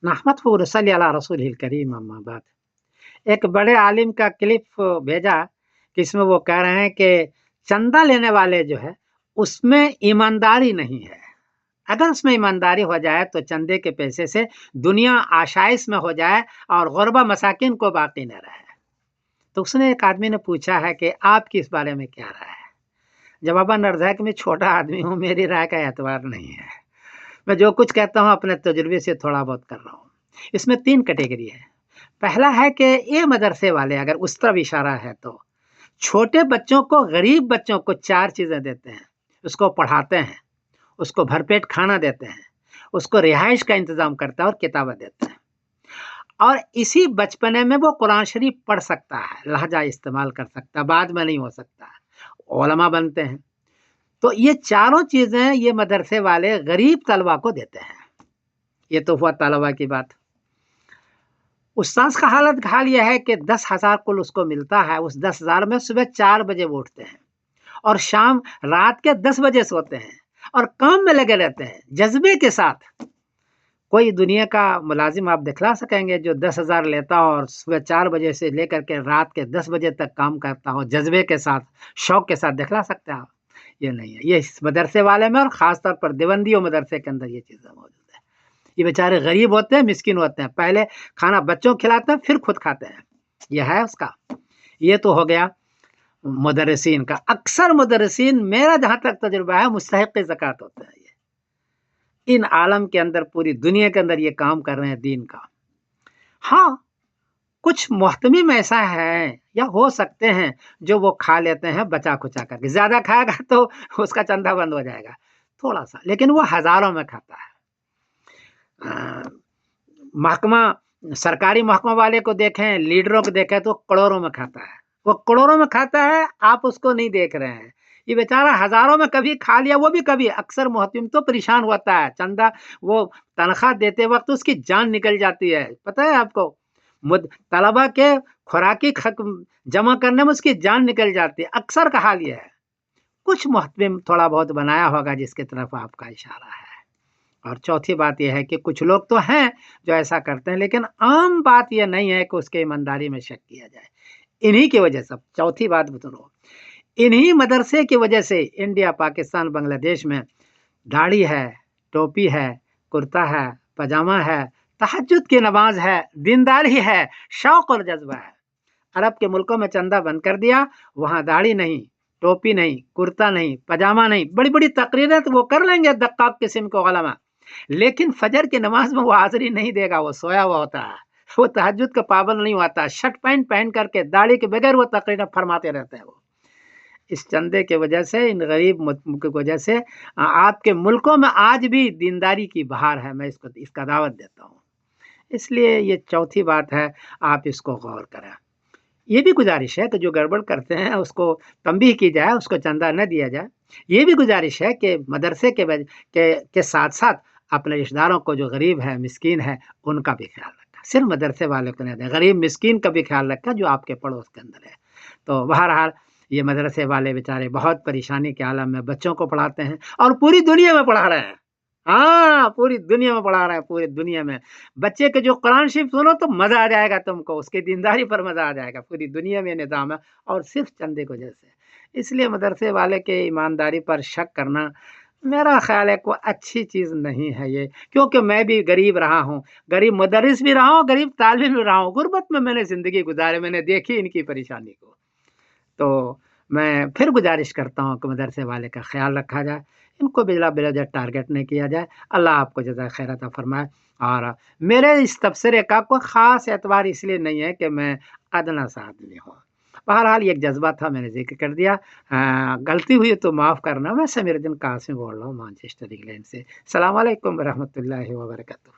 नहमदुहु व नसल्ली अला रसूलिल करीम अम्मा बाद। एक बड़े आलिम का क्लिप भेजा कि इसमें वो कह रहे हैं कि चंदा लेने वाले जो है उसमें ईमानदारी नहीं है। अगर उसमें ईमानदारी हो जाए तो चंदे के पैसे से दुनिया आशाइश में हो जाए और गुरबा मसाकिन को बाकी न रहे। तो उसने एक आदमी ने पूछा है कि आपकी इस बारे में क्या राय है? जवाबन अर्ज़ है कि मैं छोटा आदमी हूँ, मेरी राय का एतबार नहीं है। मैं जो कुछ कहता हूँ अपने तजुर्बे से थोड़ा बहुत कर रहा हूँ। इसमें 3 कैटेगरी है। पहला है कि ये मदरसे वाले अगर उस तरफ इशारा है तो छोटे बच्चों को, गरीब बच्चों को 4 चीज़ें देते हैं, उसको पढ़ाते हैं, उसको भरपेट खाना देते हैं, उसको रिहाइश का इंतज़ाम करता है और किताबें देते हैं। और इसी बचपने में वो कुरान शरीफ पढ़ सकता है, लहजा इस्तेमाल कर सकता है, बाद में नहीं हो सकता। उलमा बनते हैं। तो ये चारों चीज़ें ये मदरसे वाले गरीब तलबा को देते हैं। ये तो हुआ तलबा की बात। उस्ताद का हाल ये है कि 10,000 कुल उसको मिलता है। उस 10,000 में सुबह 4 बजे वो उठते हैं और शाम रात के 10 बजे सोते हैं और काम में लगे रहते हैं जज्बे के साथ। कोई दुनिया का मुलाजिम आप दिखला सकेंगे जो 10,000 लेता हो और सुबह 4 बजे से लेकर के रात के 10 बजे तक काम करता हो जज्बे के साथ, शौक के साथ दिखला सकते हैं आप? ये नहीं है। ये इस मदरसे वाले में और ख़ास तौर पर देवबंदियों मदरसे के अंदर ये चीज़ें मौजूद है। ये बेचारे गरीब होते हैं, मिस्किन होते हैं। पहले खाना बच्चों को खिलाते हैं, फिर खुद खाते हैं। ये है उसका। ये तो हो गया मुदर्रिसीन का। अक्सर मुदर्रिसीन मेरा जहाँ तक तजुर्बा है मुस्तहिक़ ज़कात होते हैं ये। इन आलम के अंदर, पूरी दुनिया के अंदर ये काम कर रहे हैं दीन का। हाँ, कुछ मोहतमिम ऐसा है या हो सकते हैं जो वो खा लेते हैं बचा-खुचा करके। ज़्यादा खाएगा तो उसका चंदा बंद हो जाएगा, थोड़ा-सा, लेकिन वो हज़ारों में खाता है। महकमा सरकारी महकमा वाले को देखें, लीडरों को देखें तो करोड़ों में खाता है। वो करोड़ों में खाता है, आप उसको नहीं देख रहे हैं। ये बेचारा हज़ारों में कभी खा लिया, वो भी कभी। अक्सर मुहतिम तो परेशान होता है, चंदा वो तनख्वाह देते वक़्त उसकी जान निकल जाती है। पता है आपको? तलबा के खुराकी जमा करने में उसकी जान निकल जाती है। अक्सर का हाल ये है। कुछ मुहतिम थोड़ा बहुत बनाया होगा जिसकी तरफ आपका इशारा है। और चौथी बात ये है कि कुछ लोग तो हैं जो ऐसा करते हैं, लेकिन आम बात ये नहीं है कि उसके ईमानदारी में शक किया जाए। इन्हीं की वजह से चौथी बात सुनो, इन्हीं मदरसे की वजह से इंडिया, पाकिस्तान, बांग्लादेश में दाढ़ी है, टोपी है, कुर्ता है, पजामा है, तहज्जुद की नमाज है, दीनदारी है, शौक और जज्बा है। अरब के मुल्कों में चंदा बंद कर दिया, वहाँ दाढ़ी नहीं, टोपी नहीं, कुर्ता नहीं, पजामा नहीं। बड़ी-बड़ी तकरीरें तो वो कर लेंगे दक्काक किस्म के उलमा, लेकिन फजर की नमाज में वो हाज़िरी नहीं देगा, वो सोया हुआ होता है। वो तहज्जुद का पाबंद नहीं होता। शर्ट पैंट पहन करके दाढ़ी के बगैर वो तकरीरें फरमाते रहते हैं वो। इस चंदे के वजह से, इन गरीब की वजह से आपके मुल्कों में आज भी दीनदारी की बहार है। मैं इसका दावत देता हूँ। इसलिए ये चौथी बात है, आप इसको गौर करें। ये भी गुज़ारिश है कि जो गड़बड़ करते हैं उसको तंबीह की जाए, उसको चंदा न दिया जाए। ये भी गुज़ारिश है कि मदरसे के साथ-साथ अपने रिश्तेदारों को, जो गरीब है, मिस्कीन है, उनका भी ख़्याल रखें। सिर्फ़ मदरसे वाले को नहीं दें, गरीब मिस्कीन का भी ख़्याल रखें जो आपके पड़ोस के अंदर है। तो बहरहाल ये मदरसे वाले बेचारे बहुत परेशानी के आलम में बच्चों को पढ़ाते हैं और पूरी दुनिया में पढ़ा रहे हैं। हाँ, पूरी दुनिया में पढ़ा रहे हैं, पूरी दुनिया में। बच्चे के जो कुरान शरीफ सुनो तो मज़ा आ जाएगा तुमको, उसकी दीनदारी पर मज़ा आ जाएगा। पूरी दुनिया में निज़ाम है और सिर्फ़ चंदे की वजह से। इसलिए मदरसे वाले के ईमानदारी पर शक करना मेरा ख़्याल है कोई अच्छी चीज़ नहीं है ये, क्योंकि मैं भी गरीब रहा हूँ, गरीब मुदर्रिस भी रहा हूँ, गरीब तालिब भी रहा हूँ। गुर्बत में मैंने ज़िंदगी गुज़ारी, मैंने देखी इनकी परेशानी को। तो मैं फिर गुज़ारिश करता हूँ कि मदरसे वाले का ख़्याल रखा जाए, इनको बिला-वजह टारगेट नहीं किया जाए। अल्लाह आपको जज़ाए खैर अता फ़रमाए। और मेरे इस तबसरे का कोई ख़ास एतबार इसलिए नहीं है कि मैं अदना सा आदमी हूँ। बहरहाल ये एक जज़्बा था, मैंने ज़िक्र कर दिया। गलती हुई तो माफ़ करना। मैं समीरुद्दीन कासिम बोल रहा हूँ मैनचेस्टर, इंग्लैंड से। अस्सलाम वालेकुम व रहमतुल्लाहि व बरकातहू।